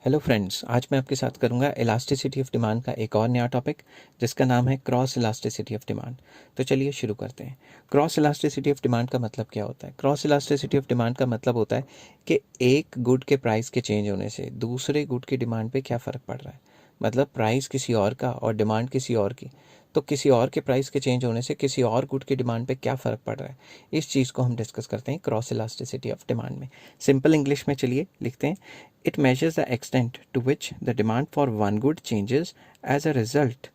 Hello friends, आज मैं आपके साथ करूंगा इलास्टिसिटी ऑफ डिमांड का एक और नया टॉपिक जिसका नाम है क्रॉस इलास्टिसिटी ऑफ डिमांड। तो चलिए शुरू करते हैं। क्रॉस इलास्टिसिटी ऑफ डिमांड का मतलब क्या होता है? क्रॉस इलास्टिसिटी ऑफ डिमांड का मतलब होता है कि एक गुड के प्राइस के चेंज होने से दूसरे गुड की डिमांड पे क्या फ़र्क पड़ रहा है। मतलब प्राइस किसी और का और डिमांड किसी और की, तो किसी और के प्राइस के चेंज होने से किसी और गुड की डिमांड पे क्या फ़र्क पड़ रहा है, इस चीज़ को हम डिस्कस करते हैं क्रॉस इलास्टिसिटी ऑफ डिमांड में। सिंपल इंग्लिश में चलिए लिखते हैं। It measures the extent to which the demand for one good changes as a result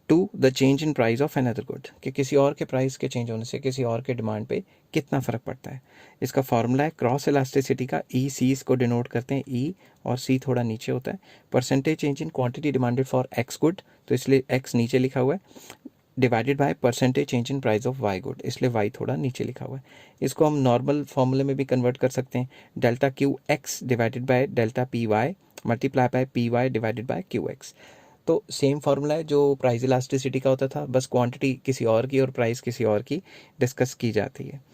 to the change in price of another good, कि किसी और के प्राइस के चेंज होने से किसी और के डिमांड पे कितना फ़र्क पड़ता है। इसका फॉर्मूला है क्रॉस इलास्टिसिटी का। ई सी को डिनोट करते हैं, ई और सी थोड़ा नीचे होता है। Percentage change in quantity demanded for X good, तो इसलिए एक्स नीचे लिखा हुआ है, divided by percentage change in price of Y good, इसलिए वाई थोड़ा नीचे लिखा हुआ है। इसको हम नॉर्मल फॉर्मूले में भी कन्वर्ट कर सकते हैं। Delta Q X divided by delta P Y multiply by P Y divided by Q X. तो सेम फार्मूला है जो प्राइस इलास्टिसिटी का होता था, बस क्वांटिटी किसी और की और प्राइस किसी और की डिस्कस की जाती है।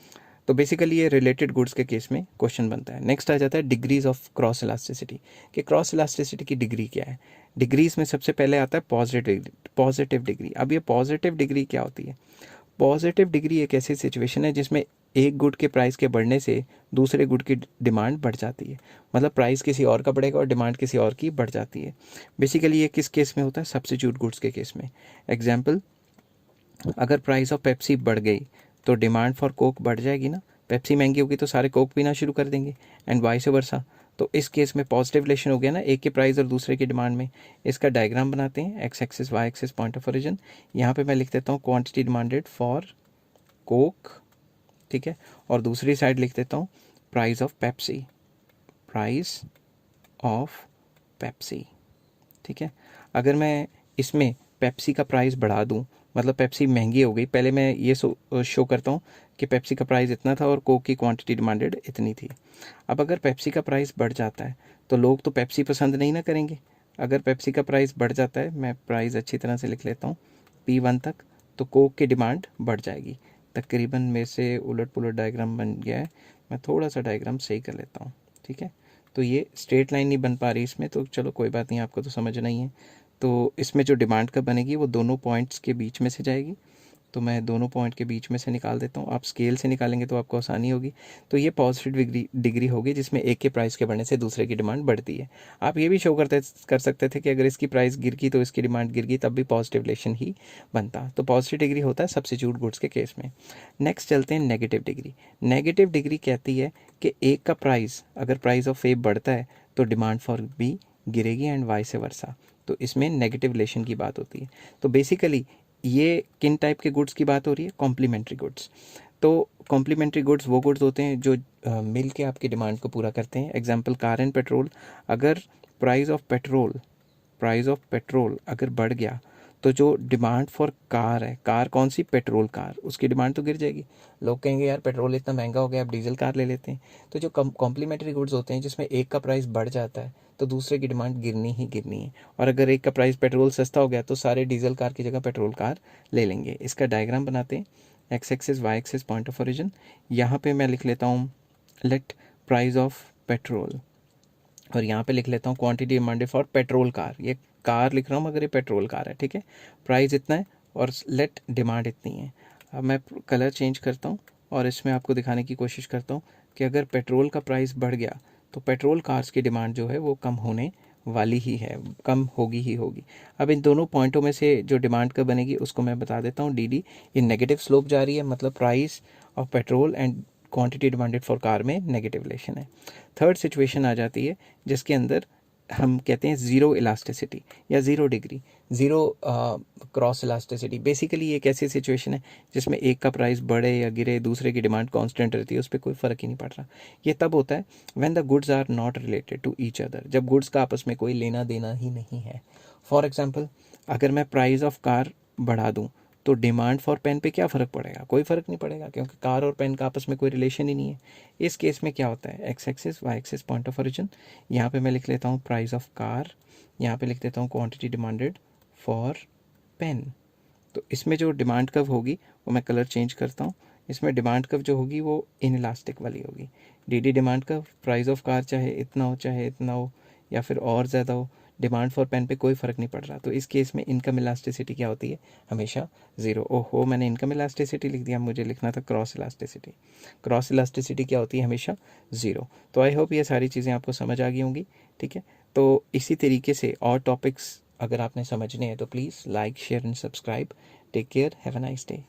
तो बेसिकली ये रिलेटेड गुड्स के केस में क्वेश्चन बनता है। नेक्स्ट आ जाता है डिग्रीज ऑफ क्रॉस इलास्टिसिटी, कि क्रॉस इलास्टिसिटी की डिग्री क्या है। डिग्रीज में सबसे पहले आता है पॉजिटिव डिग्री। अब ये पॉजिटिव डिग्री क्या होती है? पॉजिटिव डिग्री एक ऐसी सिचुएशन है जिसमें एक गुड के प्राइस के बढ़ने से दूसरे गुड की डिमांड बढ़ जाती है। मतलब प्राइस किसी और का बढ़ेगा और डिमांड किसी और की बढ़ जाती है। बेसिकली ये किस केस में होता है? सब्स्टिट्यूट गुड्स के केस में। एग्जाम्पल, अगर प्राइस ऑफ पेप्सी बढ़ गई तो डिमांड फॉर कोक बढ़ जाएगी ना। पेप्सी महंगी होगी तो सारे कोक पीना शुरू कर देंगे, एंड वाइस वर्सा। तो इस केस में पॉजिटिव रिलेशन हो गया ना, एक के प्राइस और दूसरे की डिमांड में। इसका डायग्राम बनाते हैं, X axis Y axis point of origin. यहाँ पे मैं लिख देता हूँ क्वांटिटी डिमांडेड फॉर कोक, ठीक है, और दूसरी साइड लिख देता हूँ price of Pepsi, price of Pepsi, ठीक है। अगर मैं इसमें पेप्सी का प्राइस बढ़ा दूं, मतलब पेप्सी महंगी हो गई, पहले मैं ये शो करता हूँ कि पेप्सी का प्राइस इतना था और कोक की क्वांटिटी डिमांडेड इतनी थी। अब अगर पेप्सी का प्राइस बढ़ जाता है तो लोग तो पेप्सी पसंद नहीं ना करेंगे। अगर पेप्सी का प्राइस बढ़ जाता है, मैं प्राइस अच्छी तरह से लिख लेता हूँ P1 तक, तो कोक की डिमांड बढ़ जाएगी। तकरीबन मेरे से उलट पुलट डायग्राम बन गया है, मैं थोड़ा सा डायग्राम सही कर लेता हूँ, ठीक है। तो ये स्ट्रेट लाइन नहीं बन पा रही इसमें, तो चलो कोई बात नहीं, आपको तो समझना ही है। तो इसमें जो डिमांड कब बनेगी वो दोनों पॉइंट्स के बीच में से जाएगी, तो मैं दोनों पॉइंट के बीच में से निकाल देता हूँ। आप स्केल से निकालेंगे तो आपको आसानी होगी। तो ये पॉजिटिव डिग्री होगी जिसमें एक के प्राइस के बढ़ने से दूसरे की डिमांड बढ़ती है। आप ये भी शो कर सकते थे कि अगर इसकी प्राइस गिर गई तो इसकी डिमांड गिर गई, तब भी पॉजिटिव रिलेशन ही बनता। तो पॉजिटिव डिग्री होता है सब्स्टिट्यूट गुड्स के केस में। नेक्स्ट चलते हैं नेगेटिव डिग्री। नेगेटिव डिग्री कहती है कि एक का प्राइस, अगर प्राइस ऑफ ए बढ़ता है तो डिमांड फॉर बी गिरेगी, एंड वाइस वर्सा। तो इसमें नेगेटिव रिलेशन की बात होती है। तो बेसिकली ये किन टाइप के गुड्स की बात हो रही है? Complementary goods. तो कॉम्प्लीमेंट्री गुड्स वो गुड्स होते हैं जो मिल के आपकी डिमांड को पूरा करते हैं। Example, car and petrol. अगर प्राइस ऑफ पेट्रोल अगर बढ़ गया तो जो डिमांड फॉर कार है, कार कौन सी? पेट्रोल कार, उसकी डिमांड तो गिर जाएगी। लोग कहेंगे यार पेट्रोल इतना महंगा हो गया, अब डीजल कार ले लेते हैं। तो जो कॉम्प्लीमेंट्री गुड्स होते हैं जिसमें एक का प्राइस बढ़ जाता है तो दूसरे की डिमांड गिरनी ही गिरनी है। और अगर एक का प्राइस पेट्रोल सस्ता हो गया तो सारे डीजल कार की जगह पेट्रोल कार ले लेंगे। इसका डायग्राम बनाते हैं, X axis Y axis point of origin. यहाँ पे मैं लिख लेता हूँ लेट प्राइस ऑफ पेट्रोल, और यहाँ पे लिख लेता हूँ quantity demanded for petrol car. ये कार लिख रहा हूँ मगर ये पेट्रोल कार है, ठीक है। प्राइस इतना है और लेट डिमांड इतनी है। अब मैं कलर चेंज करता हूँ और इसमें आपको दिखाने की कोशिश करता हूँ कि अगर पेट्रोल का प्राइस बढ़ गया तो पेट्रोल कार्स की डिमांड जो है वो कम होने वाली ही है, कम होगी ही होगी। अब इन दोनों पॉइंटों में से जो डिमांड कब बनेगी उसको मैं बता देता हूँ। डी डी, ये नेगेटिव स्लोप जा रही है, मतलब price of petrol and quantity demanded for car में नेगेटिव रिलेशन है। थर्ड सिचुएशन आ जाती है जिसके अंदर हम कहते हैं ज़ीरो इलास्टिसिटी या zero degree, zero cross elasticity. Basically ये एक ऐसी सिचुएशन है जिसमें एक का प्राइस बढ़े या गिरे दूसरे की डिमांड कांस्टेंट रहती है, उस पर कोई फ़र्क ही नहीं पड़ रहा। ये तब होता है when the goods are not related to each other, जब गुड्स का आपस में कोई लेना देना ही नहीं है। फॉर एग्जाम्पल, अगर मैं प्राइस ऑफ कार बढ़ा दूँ तो डिमांड फॉर पेन पे क्या फ़र्क पड़ेगा? कोई फ़र्क नहीं पड़ेगा, क्योंकि कार और पेन का आपस में कोई रिलेशन ही नहीं है। इस केस में क्या होता है? X axis Y axis point of origin. यहाँ पे मैं लिख लेता हूँ प्राइस ऑफ कार, यहाँ पे लिख देता हूँ क्वांटिटी डिमांडेड फॉर पेन। तो इसमें जो डिमांड कर्व होगी वो मैं कलर चेंज करता हूँ। इसमें डिमांड कर्व जो होगी वो इन इलास्टिक वाली होगी। D D demand curve, price of car चाहे इतना हो चाहे इतना हो, या फिर और ज़्यादा हो, डिमांड फॉर पेन पे कोई फ़र्क नहीं पड़ रहा, तो इस केस में इनकम इलास्टिसिटी क्या होती है, हमेशा ज़ीरो। ओहो, मैंने इनकम इलास्टिसिटी लिख दिया, मुझे लिखना था क्रॉस इलास्टिसिटी। क्रॉस इलास्टिसिटी क्या होती है, हमेशा ज़ीरो। तो आई होप ये सारी चीज़ें आपको समझ आ गई होंगी, ठीक है। तो इसी तरीके से और टॉपिक्स अगर आपने समझने हैं तो please like, share and subscribe. Take care, have a nice day.